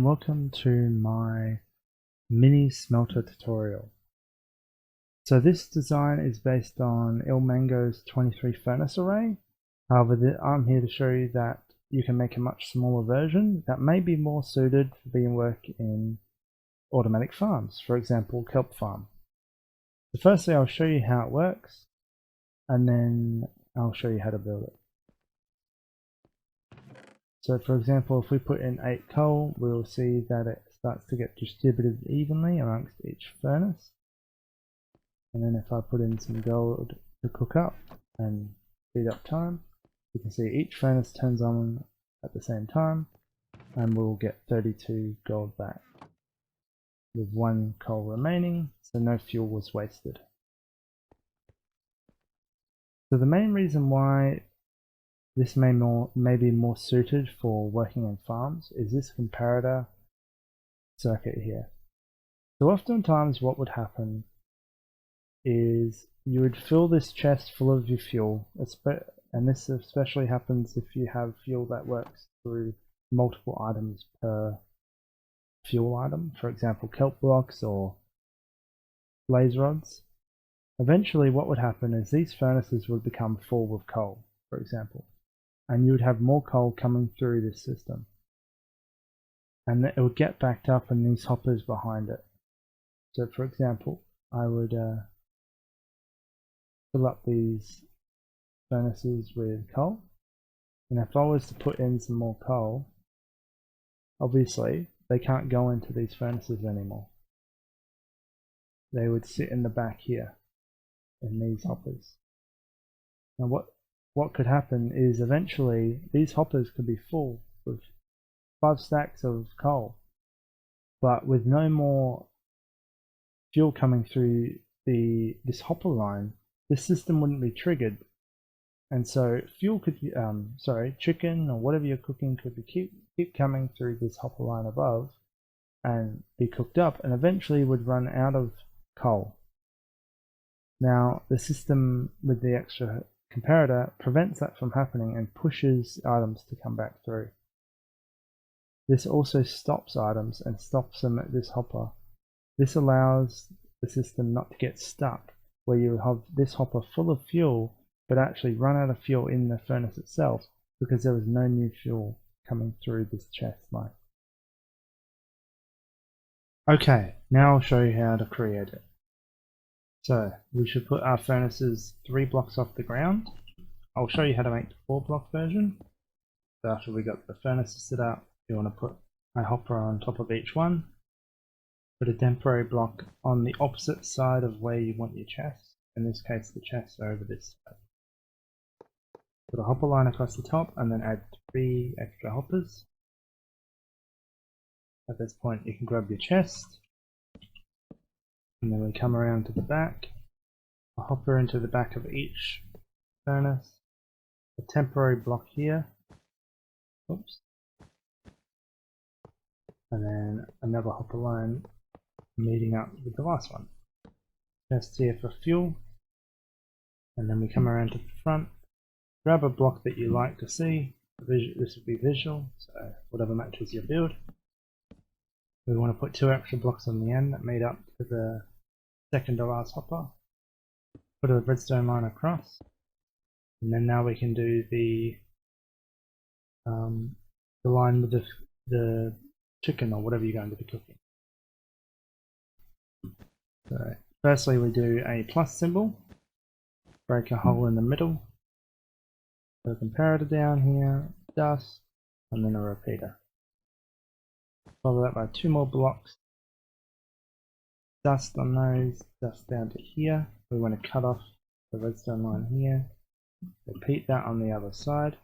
welcome to my mini smelter tutorial. So this design is based on Ilmango's 23 furnace array. However, I'm here to show you that you can make a much smaller version that may be more suited for being work in automatic farms, for example kelp farm. So firstly I'll show you how it works and then I'll show you how to build it. So for example, if we put in 8 coal, we'll see that it starts to get distributed evenly amongst each furnace. And then if I put in some gold to cook up and speed up time, you can see each furnace turns on at the same time and we'll get 32 gold back with 1 coal remaining, so no fuel was wasted. So the main reason why this may be more suited for working in farms is this comparator circuit here. So oftentimes what would happen is you would fill this chest full of your fuel, and this especially happens if you have fuel that works through multiple items per fuel item, for example kelp blocks or blaze rods. Eventually what would happen is these furnaces would become full with coal, for example, and you would have more coal coming through this system, and it would get backed up in these hoppers behind it. So for example, I would fill up these furnaces with coal, and if I was to put in some more coal, obviously they can't go into these furnaces anymore. They would sit in the back here in these hoppers. Now what could happen is eventually these hoppers could be full with 5 stacks of coal, but with no more fuel coming through this hopper line, this system wouldn't be triggered, and so fuel could be, chicken or whatever you're cooking could be keep coming through this hopper line above and be cooked up, and eventually would run out of coal. Now the system with the extra comparator prevents that from happening and pushes items to come back through. This also stops items and stops them at this hopper. This allows the system not to get stuck where you have this hopper full of fuel but actually run out of fuel in the furnace itself because there was no new fuel coming through this chest line. Okay, now I'll show you how to create it. So we should put our furnaces 3 blocks off the ground. I'll show you how to make the 4 block version. So after we got the furnaces set up, you want to put a hopper on top of each one. Put a temporary block on the opposite side of where you want your chest. In this case the chests are over this side. Put a hopper line across the top and then add 3 extra hoppers. At this point you can grab your chest, and then we come around to the back, a hopper into the back of each furnace, a temporary block here, oops, and then another hopper line meeting up with the last one. Chest here for fuel, and then we come around to the front, grab a block that you like to see. This would be visual, so whatever matches your build. We want to put 2 extra blocks on the end that meet up to the second to last hopper. Put a redstone line across, and then now we can do the line with the chicken or whatever you're going to be cooking. So firstly we do a plus symbol, break a hole in the middle, put a comparator down here, dust, and then a repeater. Follow that by 2 more blocks, dust on those, dust down to here. We want to cut off the redstone line here, repeat that on the other side,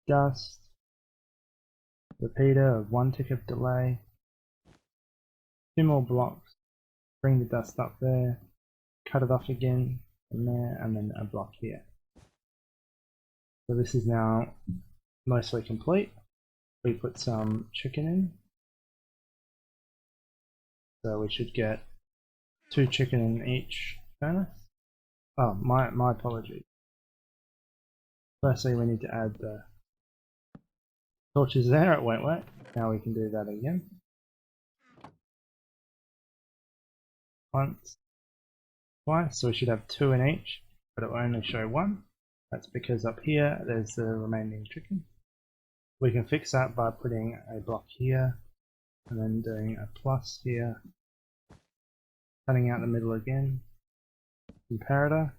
dust, repeater of 1 tick of delay, 2 more blocks, bring the dust up there, cut it off again from there, and then a block here. So this is now mostly complete. We put some chicken in, so we should get 2 chicken in each furnace. Oh, my apologies. Firstly we need to add the Torch is there, it won't work. Now we can do that again. Once, twice, so we should have 2 in each, but it will only show 1. That's because up here there's the remaining chicken. We can fix that by putting a block here and then doing a plus here, cutting out the middle again, comparator,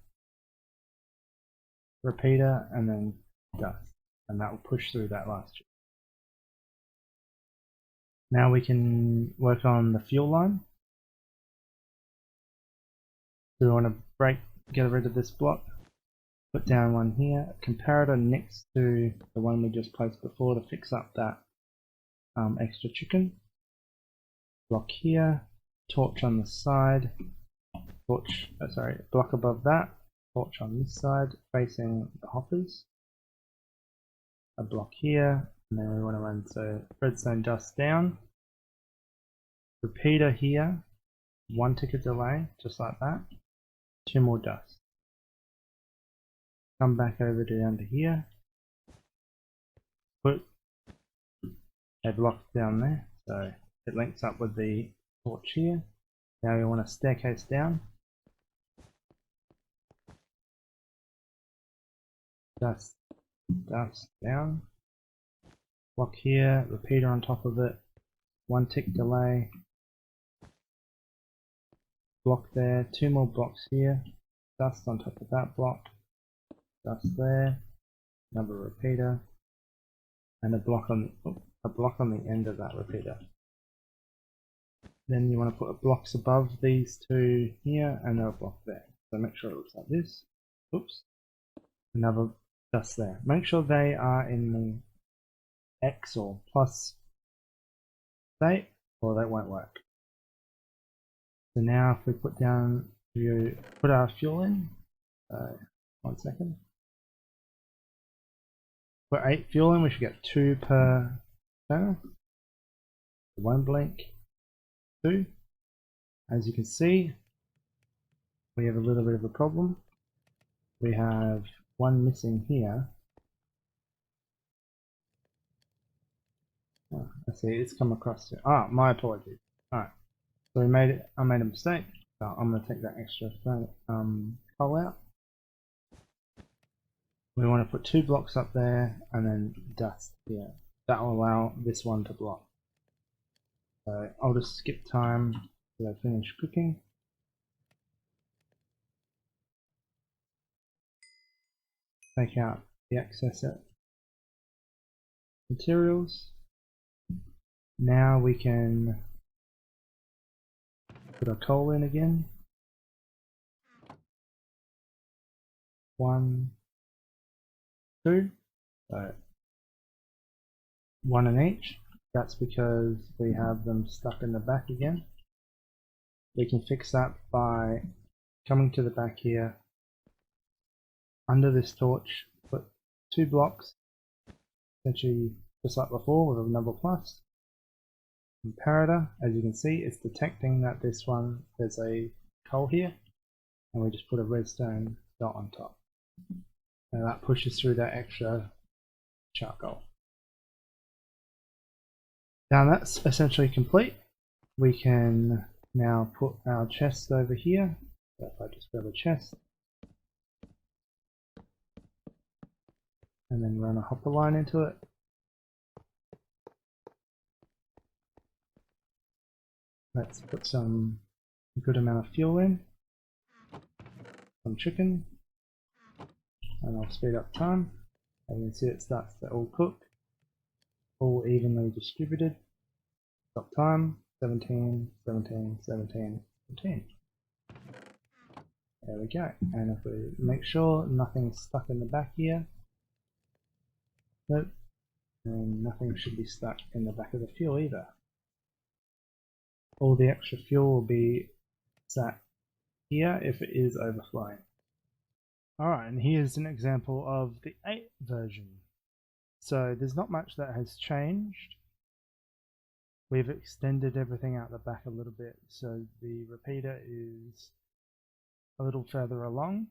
repeater, and then dust, and that will push through that last chicken. Now we can work on the fuel line. So we want to get rid of this block, put down one here, comparator next to the one we just placed before to fix up that extra chicken. Block here, torch on the side, block above that, torch on this side facing the hoppers. A block here, and then we want to run so redstone dust down. Repeater here, 1 tick delay, just like that. 2 more dust. Come back over down to here. Put a block down there, so it links up with the torch here. Now we want a staircase down. Dust down. Block here, repeater on top of it. 1 tick delay. Block there, 2 more blocks here. Dust on top of that block. Dust there. Another repeater. And a block on the end of that repeater. Then you want to put blocks above these 2 here and a block there. So make sure it looks like this. Oops. Another dust there. Make sure they are in the X or plus state or that won't work. So now if we put our fuel in, 1 second. Put 8 fuel in, we should get 2 per burner. 1 blink, 2. As you can see, we have a little bit of a problem. We have 1 missing here. Oh, I see, it's come across here. Ah, my apologies. Alright, so I made a mistake. So I'm going to take that extra coal out. We want to put 2 blocks up there and then dust here. That will allow this one to block. So I'll just skip time till I finish cooking. Take out the excess materials. Now we can put our coal in again. 1, 2. So 1 in each. That's because we have them stuck in the back again. We can fix that by coming to the back here. Under this torch, put 2 blocks, essentially just like before with another plus. Comparator, as you can see, it's detecting that there's a coal here, and we just put a redstone dot on top. And that pushes through that extra charcoal. Now that's essentially complete. We can now put our chest over here. So if I just grab a chest, and then run a hopper line into it. Let's put some good amount of fuel in, some chicken, and I'll speed up time. And you can see it starts to all cook, all evenly distributed. Stop time, 17, 17, 17, 17. There we go. And if we make sure nothing's stuck in the back here, nope, and nothing should be stuck in the back of the fuel either. All the extra fuel will be sat here if it is overflowing. Alright, and here's an example of the 8 version. So there's not much that has changed. We've extended everything out the back a little bit, so the repeater is a little further along,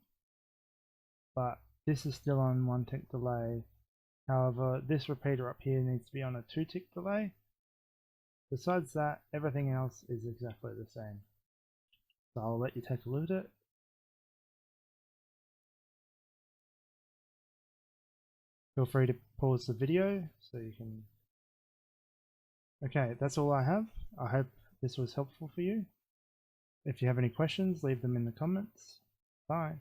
but this is still on 1 tick delay. However, this repeater up here needs to be on a 2-tick delay. Besides that, everything else is exactly the same. So I'll let you take a look at it. Feel free to pause the video so you can... Okay, that's all I have. I hope this was helpful for you. If you have any questions, leave them in the comments. Bye.